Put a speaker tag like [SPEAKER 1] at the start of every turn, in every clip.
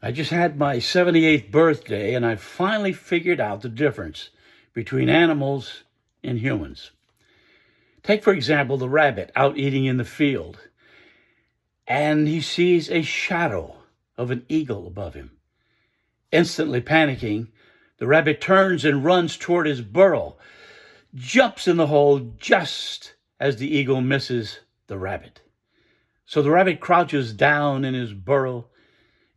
[SPEAKER 1] I just had my 78th birthday, and I finally figured out the difference between animals and humans. Take, for example, the rabbit out eating in the field, and he sees a shadow of an eagle above him. Instantly panicking, the rabbit turns and runs toward his burrow, jumps in the hole just as the eagle misses the rabbit. So the rabbit crouches down in his burrow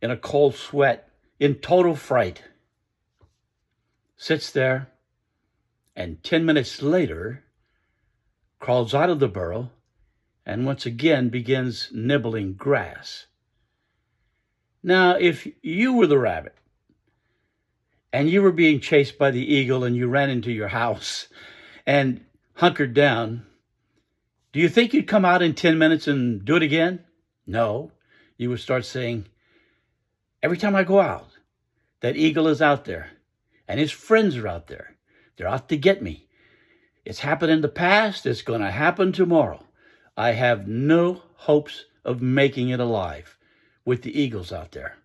[SPEAKER 1] in a cold sweat, in total fright, sits there, and 10 minutes later crawls out of the burrow and once again begins nibbling grass. Now, if you were the rabbit and you were being chased by the eagle and you ran into your house and hunkered down, do you think you'd come out in 10 minutes and do it again? No. You would start saying, every time I go out, that eagle is out there and his friends are out there. They're out to get me. It's happened in the past. It's going to happen tomorrow. I have no hopes of making it alive with the eagles out there.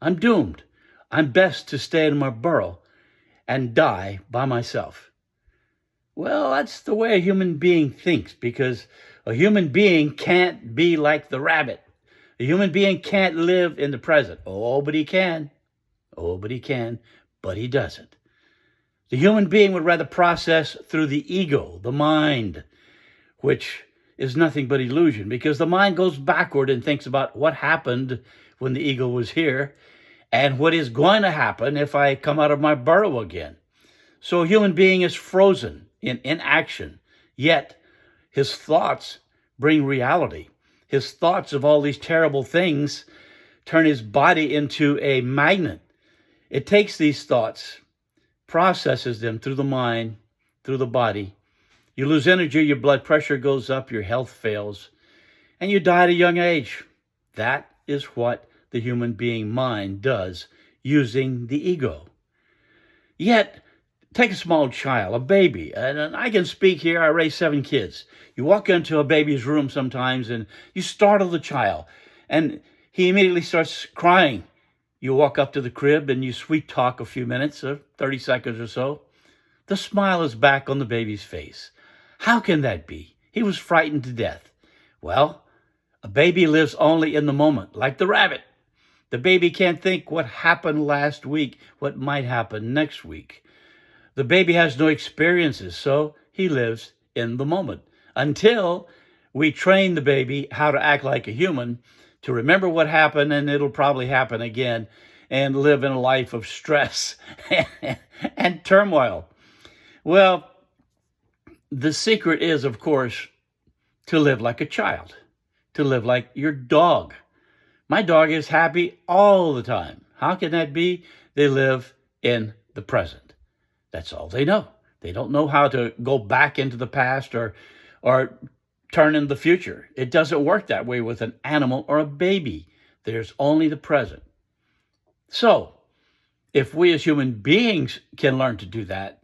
[SPEAKER 1] I'm doomed. I'm best to stay in my burrow and die by myself. Well, that's the way a human being thinks, because a human being can't be like the rabbit. A human being can't live in the present. Oh, but he can. But he doesn't. The human being would rather process through the ego, the mind, which is nothing but illusion, because the mind goes backward and thinks about what happened when the eagle was here and what is going to happen if I come out of my burrow again. So a human being is frozen in inaction, yet his thoughts bring reality. His thoughts of all these terrible things turn his body into a magnet. It takes these thoughts, processes them through the mind, through the body. You lose energy, your blood pressure goes up, your health fails, and you die at a young age. That is what the human being mind does using the ego. Yet, take a small child, a baby, and I can speak here, I raised 7 kids. You walk into a baby's room sometimes and you startle the child, and he immediately starts crying. You walk up to the crib and you sweet talk a few minutes, or 30 seconds or so. The smile is back on the baby's face. How can that be? He was frightened to death. Well, a baby lives only in the moment, like the rabbit. The baby can't think what happened last week, what might happen next week. The baby has no experiences, so he lives in the moment until we train the baby how to act like a human, to remember what happened, and it'll probably happen again, and live in a life of stress and turmoil. Well, the secret is, of course, to live like a child, to live like your dog. My dog is happy all the time. How can that be? They live in the present. That's all they know. They don't know how to go back into the past or turn in the future. It doesn't work that way with an animal or a baby. There's only the present. So, if we as human beings can learn to do that,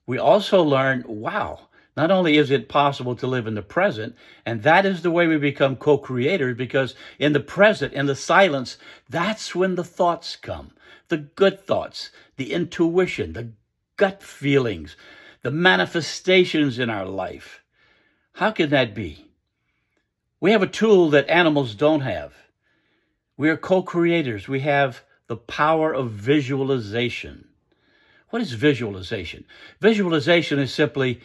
[SPEAKER 1] we also learn, wow, not only is it possible to live in the present, and that is the way we become co-creators, because in the present, in the silence, that's when the thoughts come, the good thoughts, the intuition, the gut feelings, the manifestations in our life. How can that be? We have a tool that animals don't have. We are co-creators. We have the power of visualization. What is visualization? Visualization is simply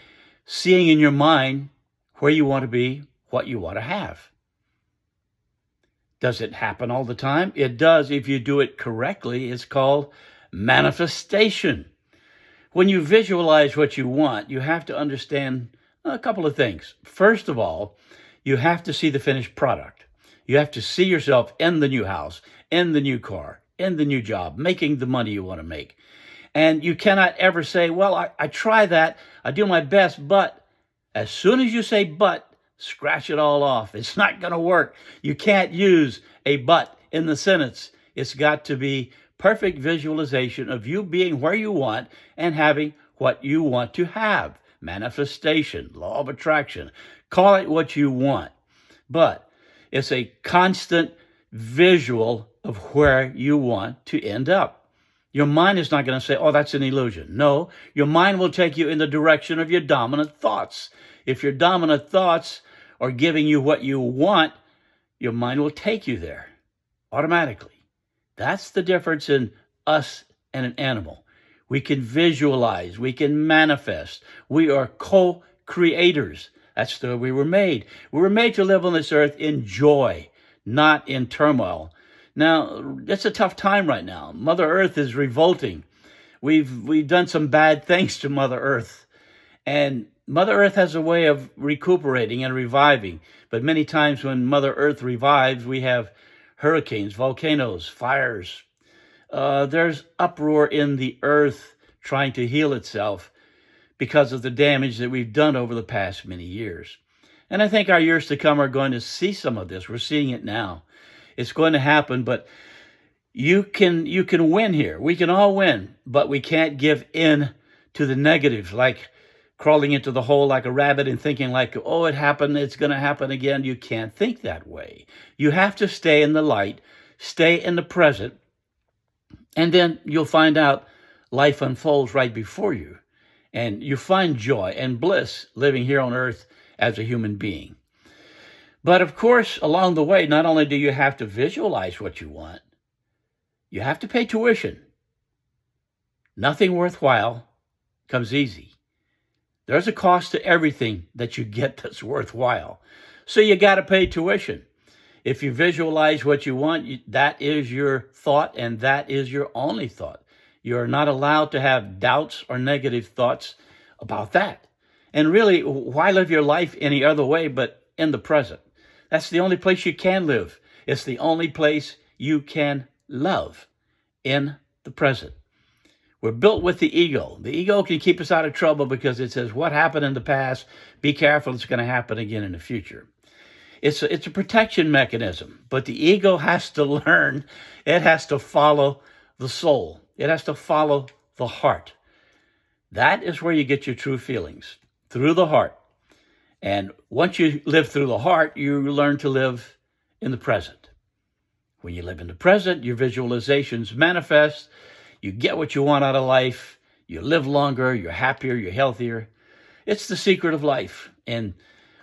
[SPEAKER 1] seeing in your mind where you want to be, what you want to have. Does it happen all the time? It does if you do it correctly. It's called manifestation. When you visualize what you want, you have to understand a couple of things. First of all, you have to see the finished product. You have to see yourself in the new house, in the new car, in the new job, making the money you want to make. And you cannot ever say, well, I try that, I do my best, but as soon as you say but, scratch it all off. It's not going to work. You can't use a but in the sentence. It's got to be perfect visualization of you being where you want and having what you want to have. Manifestation, law of attraction. Call it what you want. But it's a constant visual of where you want to end up. Your mind is not going to say, oh, that's an illusion. No, your mind will take you in the direction of your dominant thoughts. If your dominant thoughts are giving you what you want, your mind will take you there automatically. That's the difference in us and an animal. We can visualize, we can manifest. We are co-creators. That's the way we were made. We were made to live on this earth in joy, not in turmoil. Now, it's a tough time right now. Mother Earth is revolting. We've done some bad things to Mother Earth. And Mother Earth has a way of recuperating and reviving. But many times when Mother Earth revives, we have hurricanes, volcanoes, fires. There's uproar in the earth trying to heal itself because of the damage that we've done over the past many years. And I think our years to come are going to see some of this. We're seeing it now. It's going to happen, but you can win here. We can all win, but we can't give in to the negatives, like crawling into the hole like a rabbit and thinking like, oh, it happened, it's going to happen again. You can't think that way. You have to stay in the light, stay in the present, and then you'll find out life unfolds right before you. And you find joy and bliss living here on earth as a human being. But of course, along the way, not only do you have to visualize what you want, you have to pay tuition. Nothing worthwhile comes easy. There's a cost to everything that you get that's worthwhile. So you got to pay tuition. If you visualize what you want, that is your thought, and that is your only thought. You're not allowed to have doubts or negative thoughts about that. And really, why live your life any other way but in the present? That's the only place you can live. It's the only place you can love, in the present. We're built with the ego. The ego can keep us out of trouble because it says, what happened in the past? Be careful, it's going to happen again in the future. It's a protection mechanism, but the ego has to learn. It has to follow the soul. It has to follow the heart. That is where you get your true feelings, through the heart. And once you live through the heart, you learn to live in the present. When you live in the present, your visualizations manifest. You get what you want out of life. You live longer, you're happier, you're healthier. It's the secret of life. And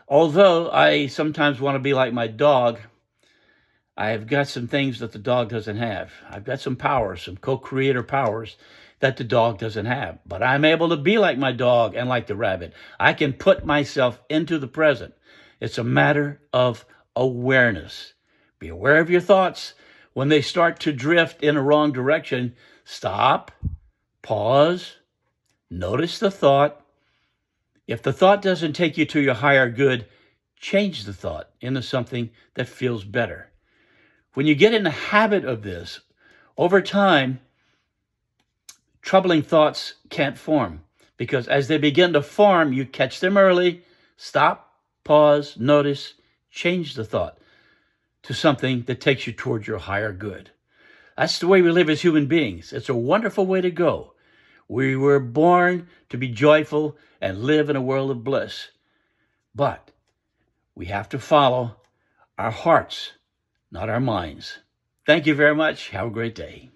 [SPEAKER 1] although I sometimes want to be like my dog, I've got some things that the dog doesn't have. I've got some powers, some co-creator powers that the dog doesn't have. But I'm able to be like my dog and like the rabbit. I can put myself into the present. It's a matter of awareness. Be aware of your thoughts. When they start to drift in a wrong direction, stop, pause, notice the thought. If the thought doesn't take you to your higher good, change the thought into something that feels better. When you get in the habit of this, over time, troubling thoughts can't form, because as they begin to form, you catch them early, stop, pause, notice, change the thought to something that takes you toward your higher good. That's the way we live as human beings. It's a wonderful way to go. We were born to be joyful and live in a world of bliss. But we have to follow our hearts, not our minds. Thank you very much. Have a great day.